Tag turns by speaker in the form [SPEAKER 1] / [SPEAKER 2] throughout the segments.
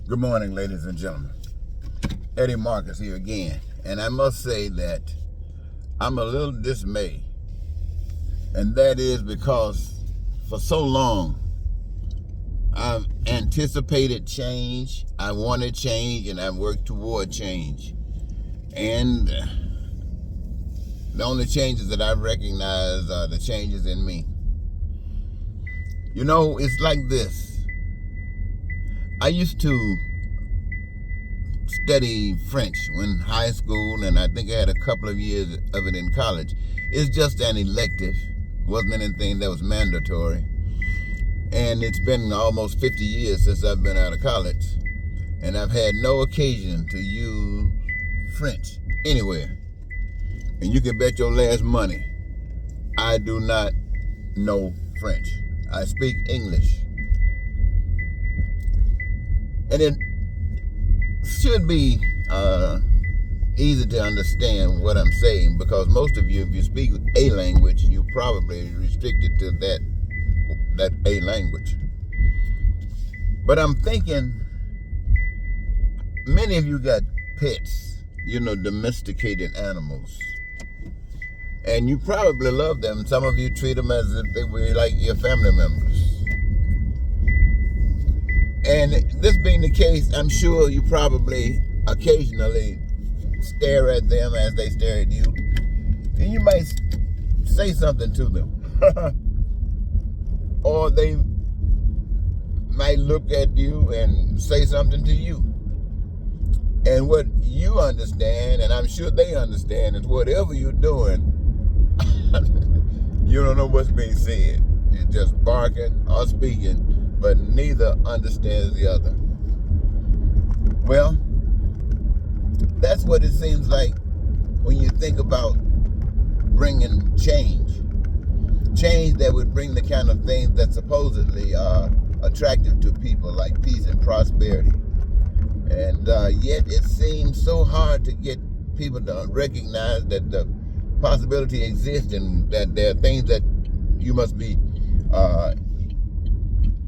[SPEAKER 1] Good morning, ladies and gentlemen. Eddie Marcus here again. And I must say that I'm a little dismayed. And that is because for so long, I've anticipated change, I wanted change, and I've worked toward change. And the only changes that I've recognized are the changes in me. You know, it's like this. I used to study French when high school, and I think I had a couple of years of it in college. It's just an elective. It wasn't anything that was mandatory. And it's been almost 50 years since I've been out of college, and I've had no occasion to use French anywhere. And you can bet your last money, I do not know French. I speak English. And it should be easy to understand what I'm saying, because most of you, if you speak a language, you probably restricted to that a language. But I'm thinking, many of you got pets, domesticated animals. And you probably love them. Some of you treat them as if they were like your family members. And this being the case, I'm sure you probably occasionally stare at them as they stare at you. And you might say something to them. Or they might look at you and say something to you. And what you understand, and I'm sure they understand, is whatever you're doing, you don't know what's being said. You're just barking or speaking, but neither understands the other. Well, that's what it seems like when you think about bringing change. Change that would bring the kind of things that supposedly are attractive to people, like peace and prosperity. And yet it seems so hard to get people to recognize that the possibility exists and that there are things that you must be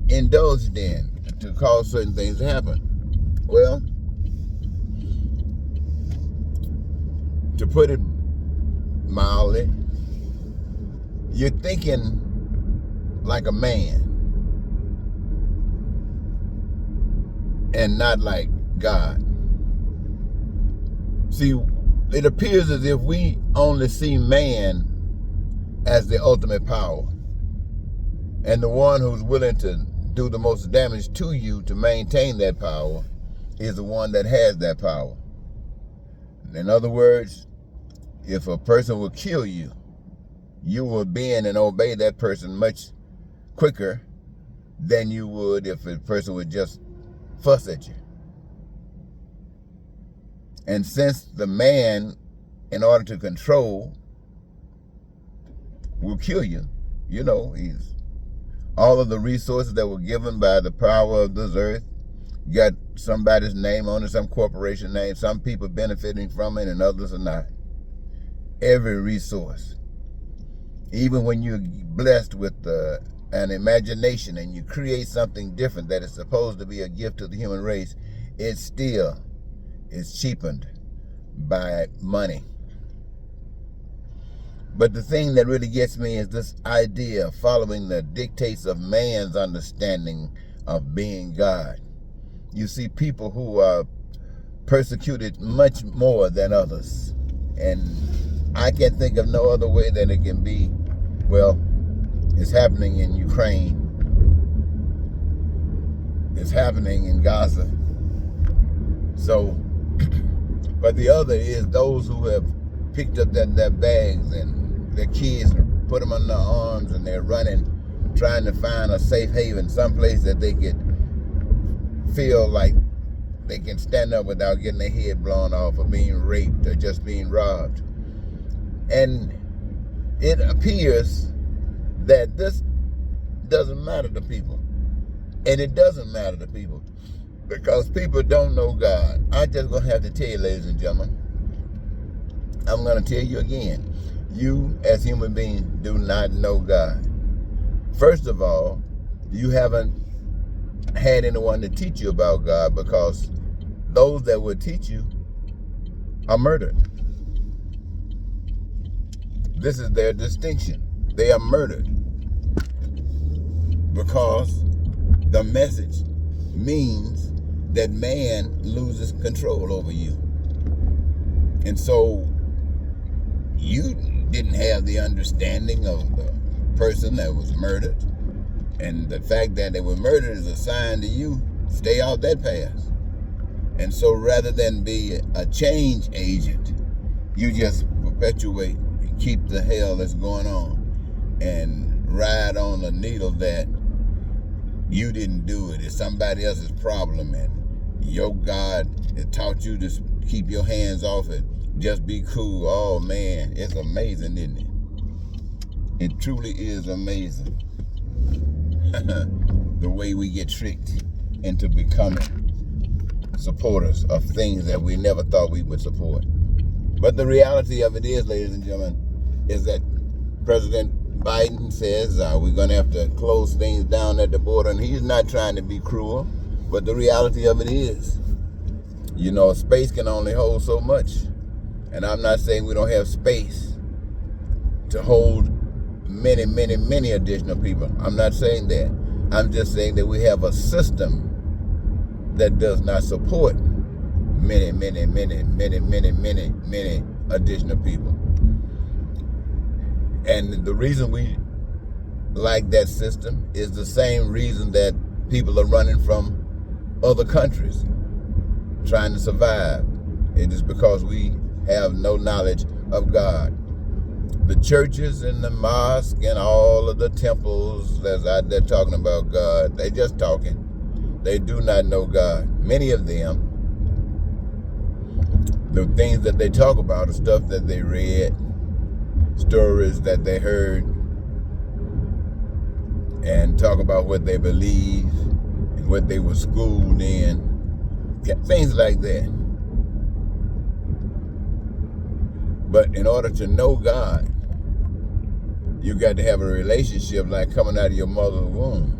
[SPEAKER 1] indulged in to cause certain things to happen. Well, to put it mildly, you're thinking like a man and not like God. See, it appears as if we only see man as the ultimate power, and the one who's willing to do the most damage to you to maintain that power is the one that has that power. In other words, if a person will kill you, you will bend and obey that person much quicker than you would if a person would just fuss at you. And since the man, in order to control, will kill you, he's all of the resources that were given by the power of this earth, got somebody's name on it, some corporation name, some people benefiting from it and others are not. Every resource. Even when you're blessed with an imagination and you create something different that is supposed to be a gift to the human race, it still is cheapened by money. But the thing that really gets me is this idea of following the dictates of man's understanding of being God. You see people who are persecuted much more than others. And I can't think of no other way that it can be. Well, it's happening in Ukraine. It's happening in Gaza. So, but the other is those who have picked up their bags and their kids, put them on their arms, and they're running, trying to find a safe haven, someplace that they could feel like they can stand up without getting their head blown off or being raped or just being robbed. And it appears that this doesn't matter to people. And it doesn't matter to people because people don't know God. I'm just going to have to tell you, ladies and gentlemen, I'm going to tell you again, you as human beings do not know God. First of all, you haven't had anyone to teach you about God, because those that would teach you are murdered. This is their distinction. They are murdered because the message means that man loses control over you. And so you didn't have the understanding of the person that was murdered. And the fact that they were murdered is a sign to you, stay off that path. And so rather than be a change agent, you just perpetuate and keep the hell that's going on and ride on a needle that you didn't do it. It's somebody else's problem, and your God has taught you to keep your hands off it. Just be cool. Oh man, it's amazing, isn't it? It truly is amazing. The way we get tricked into becoming supporters of things that we never thought we would support. But the reality of it is, ladies and gentlemen, is that President Biden says we're going to have to close things down at the border, and he's not trying to be cruel, but the reality of it is, you know, space can only hold so much. And I'm not saying we don't have space to hold many, many, many additional people. I'm not saying that. I'm just saying that we have a system that does not support many, many, many, many, many, many, many additional people. And the reason we like that system is the same reason that people are running from other countries trying to survive. It is because we have no knowledge of God. The churches and the mosque and all of the temples that's out there talking about God, they just talking. They do not know God. Many of them, the things that they talk about are stuff that they read, stories that they heard, and talk about what they believe and what they were schooled in, things like that. But in order to know God, you got to have a relationship like coming out of your mother's womb.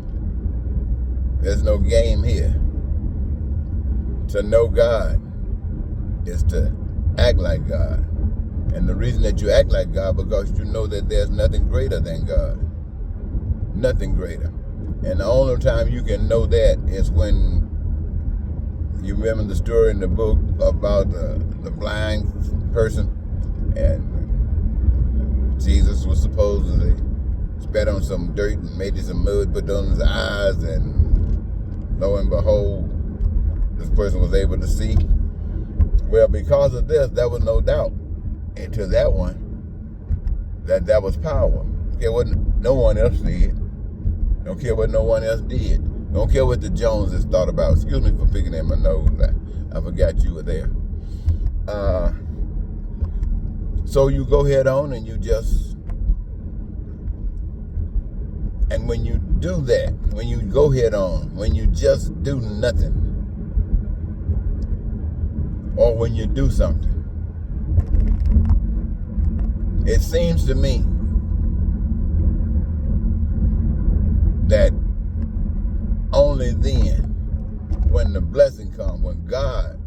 [SPEAKER 1] There's no game here. To know God is to act like God. And the reason that you act like God, because you know that there's nothing greater than God. Nothing greater. And the only time you can know that is when you remember the story in the book about the blind person, and Jesus was supposedly spat on some dirt and made it some mud, put it on his eyes, and lo and behold, this person was able to see. Well, because of this, there was no doubt into that one that was power. Don't care what no one else said. Don't care what no one else did. Don't care what the Joneses thought about. Excuse me for picking in my nose. I forgot you were there. So you go head on and you just, and when you do that, when you go head on, when you just do nothing, or when you do something, it seems to me that only then, when the blessing comes, when God,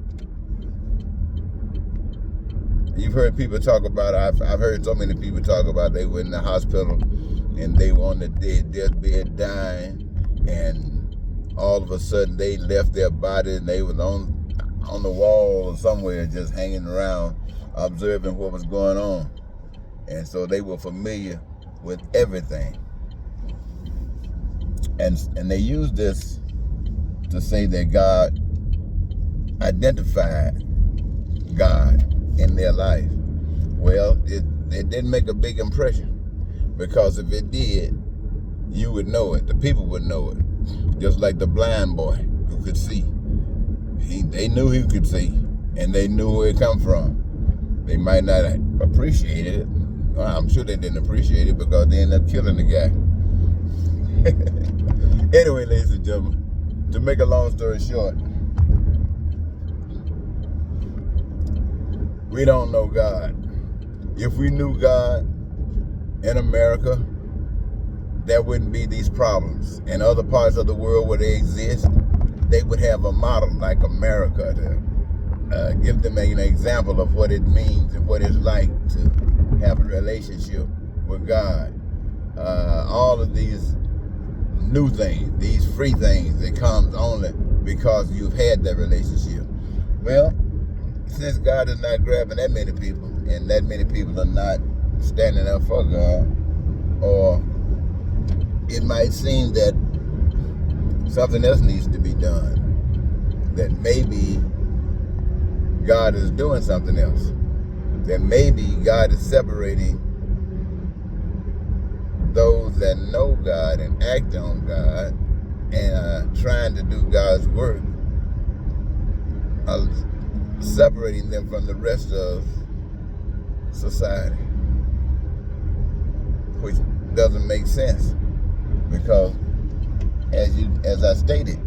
[SPEAKER 1] you've heard people talk about, I've heard so many people talk about they were in the hospital and they were on the deathbed dying, and all of a sudden they left their body and they was on the wall or somewhere just hanging around observing what was going on. And so they were familiar with everything. And they used this to say that God identified God in their life. Well, it didn't make a big impression, because if it did, you would know it. The people would know it. Just like the blind boy who could see. They knew he could see, and they knew where it come from. They might not appreciate it. Well, I'm sure they didn't appreciate it because they ended up killing the guy. Anyway, ladies and gentlemen, to make a long story short, we don't know God. If we knew God in America, there wouldn't be these problems. In other parts of the world where they exist, they would have a model like America to give them an example of what it means and what it's like to have a relationship with God. All of these new things, these free things, it comes only because you've had that relationship. Well, since God is not grabbing that many people, and that many people are not standing up for God, or it might seem that something else needs to be done, that maybe God is doing something else, that maybe God is separating those that know God and act on God and are trying to do God's work, separating them from the rest of society, which doesn't make sense, because as I stated,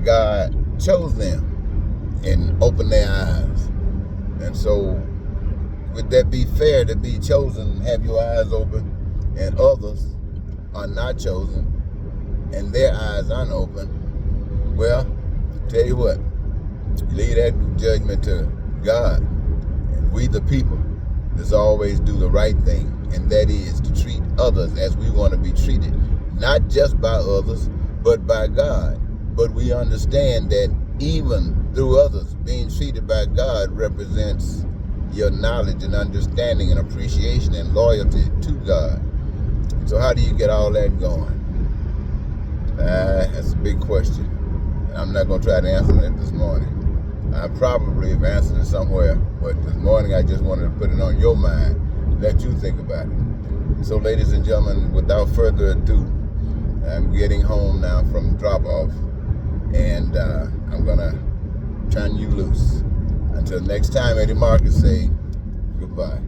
[SPEAKER 1] God chose them and opened their eyes. And so would that be fair to be chosen, have your eyes open, and others are not chosen and their eyes aren't open? Well, tell you what, leave that judgment to God. And we the people just always do the right thing, and that is to treat others as we want to be treated, not just by others, but by God. But we understand that even through others, being treated by God represents your knowledge and understanding and appreciation and loyalty to God. So how do you get all that going? That's a big question. I'm not going to try to answer it this morning. I probably have answered it somewhere, but this morning I just wanted to put it on your mind, let you think about it. So ladies and gentlemen, without further ado, I'm getting home now from drop-off, and I'm going to turn you loose. Until next time, Eddie Marcus say goodbye.